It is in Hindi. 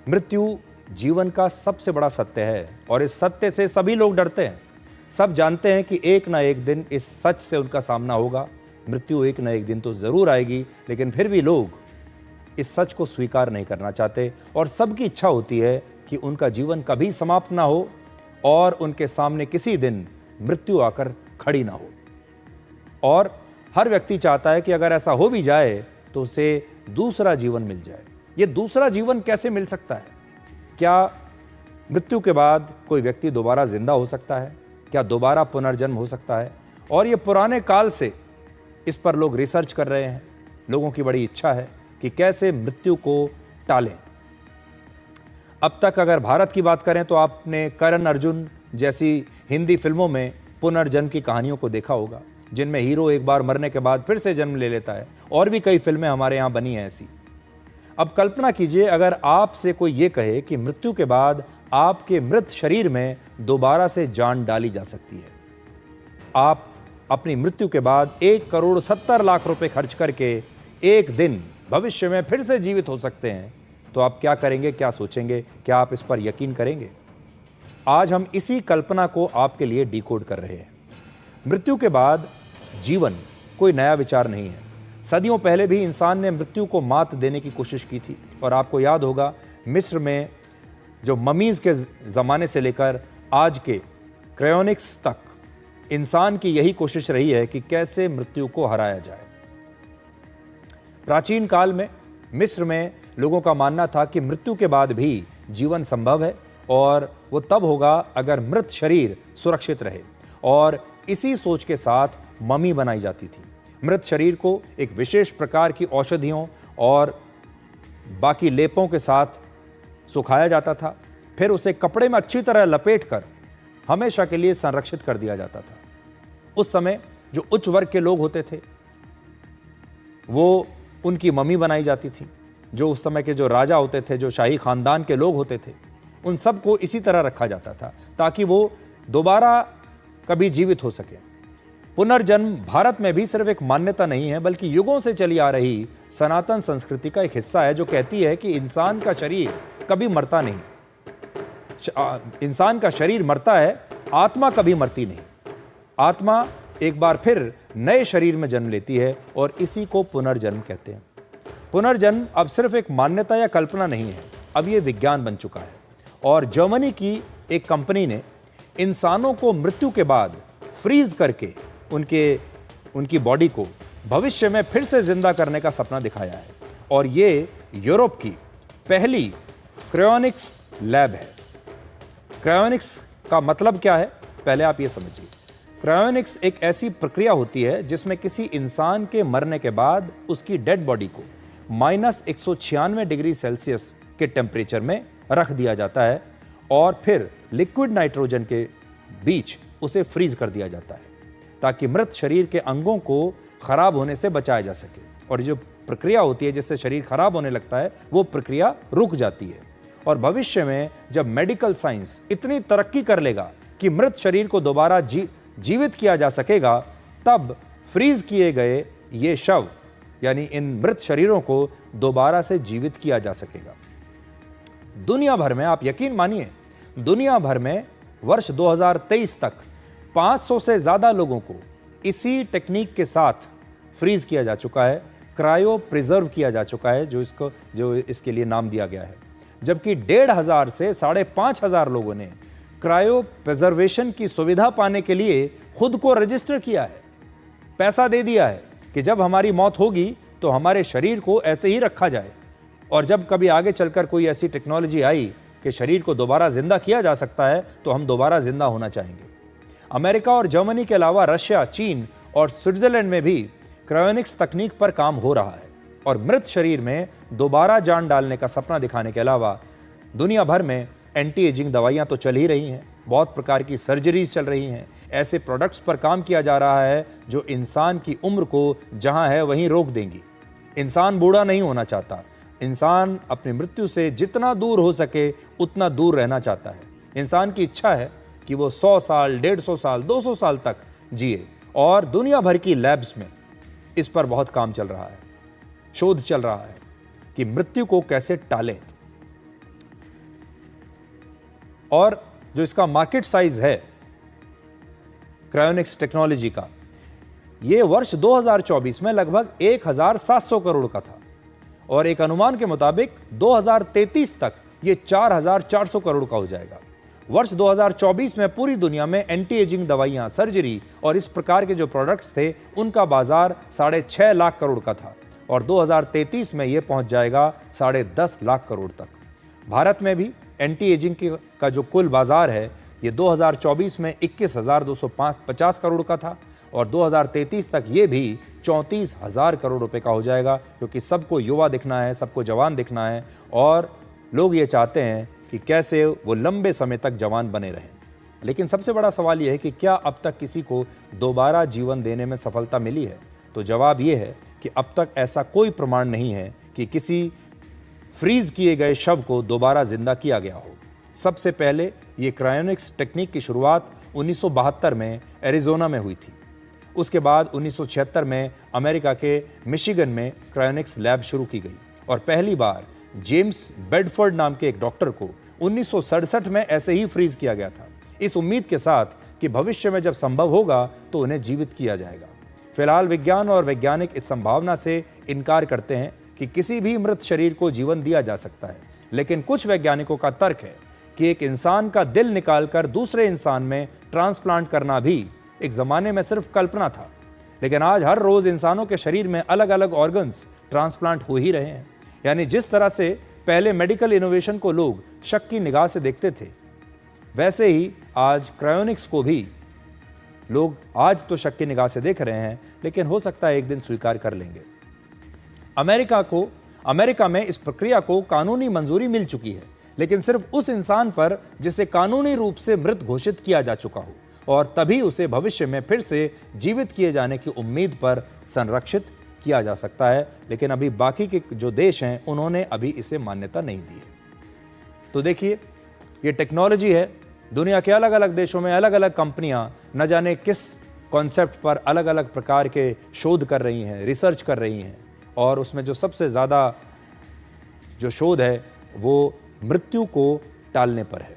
मृत्यु जीवन का सबसे बड़ा सत्य है और इस सत्य से सभी लोग डरते हैं। सब जानते हैं कि एक ना एक दिन इस सच से उनका सामना होगा। मृत्यु एक ना एक दिन तो जरूर आएगी, लेकिन फिर भी लोग इस सच को स्वीकार नहीं करना चाहते और सबकी इच्छा होती है कि उनका जीवन कभी समाप्त ना हो और उनके सामने किसी दिन मृत्यु आकर खड़ी ना हो। और हर व्यक्ति चाहता है कि अगर ऐसा हो भी जाए तो उसे दूसरा जीवन मिल जाए। ये दूसरा जीवन कैसे मिल सकता है? क्या मृत्यु के बाद कोई व्यक्ति दोबारा जिंदा हो सकता है? क्या दोबारा पुनर्जन्म हो सकता है? और ये पुराने काल से इस पर लोग रिसर्च कर रहे हैं। लोगों की बड़ी इच्छा है कि कैसे मृत्यु को टालें। अब तक अगर भारत की बात करें तो आपने करण अर्जुन जैसी हिंदी फिल्मों में पुनर्जन्म की कहानियों को देखा होगा, जिनमें हीरो एक बार मरने के बाद फिर से जन्म ले लेता है। और भी कई फिल्में हमारे यहाँ बनी हैं ऐसी। अब कल्पना कीजिए अगर आपसे कोई ये कहे कि मृत्यु के बाद आपके मृत शरीर में दोबारा से जान डाली जा सकती है। आप अपनी मृत्यु के बाद 1,70,00,000 रुपए खर्च करके एक दिन भविष्य में फिर से जीवित हो सकते हैं, तो आप क्या करेंगे, क्या सोचेंगे? क्या आप इस पर यकीन करेंगे? आज हम इसी कल्पना को आपके लिए डिकोड कर रहे हैं। मृत्यु के बाद जीवन कोई नया विचार नहीं है। सदियों पहले भी इंसान ने मृत्यु को मात देने की कोशिश की थी। और आपको याद होगा मिस्र में जो ममीज के ज़माने से लेकर आज के क्रायोनिक्स तक इंसान की यही कोशिश रही है कि कैसे मृत्यु को हराया जाए। प्राचीन काल में मिस्र में लोगों का मानना था कि मृत्यु के बाद भी जीवन संभव है और वो तब होगा अगर मृत शरीर सुरक्षित रहे। और इसी सोच के साथ ममी बनाई जाती थी। मृत शरीर को एक विशेष प्रकार की औषधियों और बाकी लेपों के साथ सुखाया जाता था। फिर उसे कपड़े में अच्छी तरह लपेटकर हमेशा के लिए संरक्षित कर दिया जाता था। उस समय जो उच्च वर्ग के लोग होते थे वो उनकी मम्मी बनाई जाती थी। जो उस समय के जो राजा होते थे, जो शाही खानदान के लोग होते थे, उन सबको इसी तरह रखा जाता था ताकि वो दोबारा कभी जीवित हो सके। पुनर्जन्म भारत में भी सिर्फ एक मान्यता नहीं है, बल्कि युगों से चली आ रही सनातन संस्कृति का एक हिस्सा है, जो कहती है कि इंसान का शरीर कभी मरता नहीं। इंसान का शरीर मरता है, आत्मा कभी मरती नहीं। आत्मा एक बार फिर नए शरीर में जन्म लेती है और इसी को पुनर्जन्म कहते हैं। पुनर्जन्म अब सिर्फ एक मान्यता या कल्पना नहीं है, अब ये विज्ञान बन चुका है। और जर्मनी की एक कंपनी ने इंसानों को मृत्यु के बाद फ्रीज करके उनकी बॉडी को भविष्य में फिर से जिंदा करने का सपना दिखाया है। और ये यूरोप की पहली क्रायोनिक्स लैब है। क्रायोनिक्स का मतलब क्या है, पहले आप ये समझिए। क्रायोनिक्स एक ऐसी प्रक्रिया होती है जिसमें किसी इंसान के मरने के बाद उसकी डेड बॉडी को -196 डिग्री सेल्सियस के टेम्परेचर में रख दिया जाता है और फिर लिक्विड नाइट्रोजन के बीच उसे फ्रीज कर दिया जाता है ताकि मृत शरीर के अंगों को खराब होने से बचाया जा सके। और जो प्रक्रिया होती है जिससे शरीर खराब होने लगता है, वो प्रक्रिया रुक जाती है। और भविष्य में जब मेडिकल साइंस इतनी तरक्की कर लेगा कि मृत शरीर को दोबारा जीवित किया जा सकेगा, तब फ्रीज किए गए ये शव यानी इन मृत शरीरों को दोबारा से जीवित किया जा सकेगा। दुनिया भर में, आप यकीन मानिए, दुनिया भर में वर्ष 2023 तक 500 से ज्यादा लोगों को इसी टेक्निक के साथ फ्रीज किया जा चुका है, क्रायो प्रिजर्व किया जा चुका है, जो इसके लिए नाम दिया गया है। जबकि 1,500 से 5,500 लोगों ने क्रायो प्रिजर्वेशन की सुविधा पाने के लिए खुद को रजिस्टर किया है, पैसा दे दिया है कि जब हमारी मौत होगी तो हमारे शरीर को ऐसे ही रखा जाए। और जब कभी आगे चलकर कोई ऐसी टेक्नोलॉजी आई कि शरीर को दोबारा जिंदा किया जा सकता है, तो हम दोबारा जिंदा होना चाहेंगे। अमेरिका और जर्मनी के अलावा रशिया, चीन और स्विट्जरलैंड में भी क्रायोनिक्स तकनीक पर काम हो रहा है। और मृत शरीर में दोबारा जान डालने का सपना दिखाने के अलावा दुनिया भर में एंटी एजिंग दवाइयां तो चल ही रही हैं, बहुत प्रकार की सर्जरीज चल रही हैं, ऐसे प्रोडक्ट्स पर काम किया जा रहा है जो इंसान की उम्र को जहां है वहीं रोक देंगी। इंसान बूढ़ा नहीं होना चाहता, इंसान अपनी मृत्यु से जितना दूर हो सके उतना दूर रहना चाहता है। इंसान की इच्छा है कि वो 100 साल, 150 साल, 200 साल तक जिए। और दुनिया भर की लैब्स में इस पर बहुत काम चल रहा है, शोध चल रहा है कि मृत्यु को कैसे टालें। और जो इसका मार्केट साइज है क्रायोनिक्स टेक्नोलॉजी का, ये वर्ष 2024 में लगभग 1700 करोड़ का था और एक अनुमान के मुताबिक 2033 तक ये 4400 करोड़ का हो जाएगा। वर्ष 2024 में पूरी दुनिया में एंटी एजिंग दवाइयां, सर्जरी और इस प्रकार के जो प्रोडक्ट्स थे उनका बाजार 6.5 लाख करोड़ का था और 2033 में ये पहुंच जाएगा 10.5 लाख करोड़ तक। भारत में भी एंटी एजिंग का जो कुल बाजार है ये 2024 में 21,250 करोड़ का था और 2033 तक ये भी 34,000 करोड़ रुपए का हो जाएगा, क्योंकि सबको युवा दिखना है, सबको जवान दिखना है और लोग ये चाहते हैं कि कैसे वो लंबे समय तक जवान बने रहें। लेकिन सबसे बड़ा सवाल ये है कि क्या अब तक किसी को दोबारा जीवन देने में सफलता मिली है? तो जवाब ये है कि अब तक ऐसा कोई प्रमाण नहीं है कि किसी फ्रीज किए गए शव को दोबारा जिंदा किया गया हो। सबसे पहले ये क्रायोनिक्स टेक्निक की शुरुआत 1972 में एरिजोना में हुई थी। उसके बाद 1976 में अमेरिका के मिशिगन में क्रायोनिक्स लैब शुरू की गई और पहली बार जेम्स बेडफोर्ड नाम के एक डॉक्टर को 1967 में ऐसे ही फ्रीज किया गया था, इस उम्मीद के साथ कि भविष्य में जब संभव होगा तो उन्हें जीवित किया जाएगा। फिलहाल विज्ञान और वैज्ञानिक इस संभावना से इनकार करते हैं कि किसी भी मृत शरीर को जीवन दिया जा सकता है, लेकिन कुछ वैज्ञानिकों का तर्क है कि एक इंसान का दिल निकालकर दूसरे इंसान में ट्रांसप्लांट करना भी एक जमाने में सिर्फ कल्पना था, लेकिन आज हर रोज इंसानों के शरीर में अलग अलग ऑर्गन्स ट्रांसप्लांट हो ही रहे हैं। यानी जिस तरह से पहले मेडिकल इनोवेशन को लोग शक की निगाह से देखते थे, वैसे ही आज क्रायोनिक्स को भी लोग आज तो शक की निगाह से देख रहे हैं, लेकिन हो सकता है एक दिन स्वीकार कर लेंगे। अमेरिका में इस प्रक्रिया को कानूनी मंजूरी मिल चुकी है, लेकिन सिर्फ उस इंसान पर जिसे कानूनी रूप से मृत घोषित किया जा चुका हो और तभी उसे भविष्य में फिर से जीवित किए जाने की उम्मीद पर संरक्षित किया जा सकता है। लेकिन अभी बाकी के जो देश हैं उन्होंने अभी इसे मान्यता नहीं दी है। तो देखिए, ये टेक्नोलॉजी है, दुनिया के अलग अलग देशों में अलग अलग कंपनियां न जाने किस कॉन्सेप्ट पर अलग अलग प्रकार के शोध कर रही हैं, रिसर्च कर रही हैं और उसमें जो सबसे ज़्यादा जो शोध है वो मृत्यु को टालने पर है।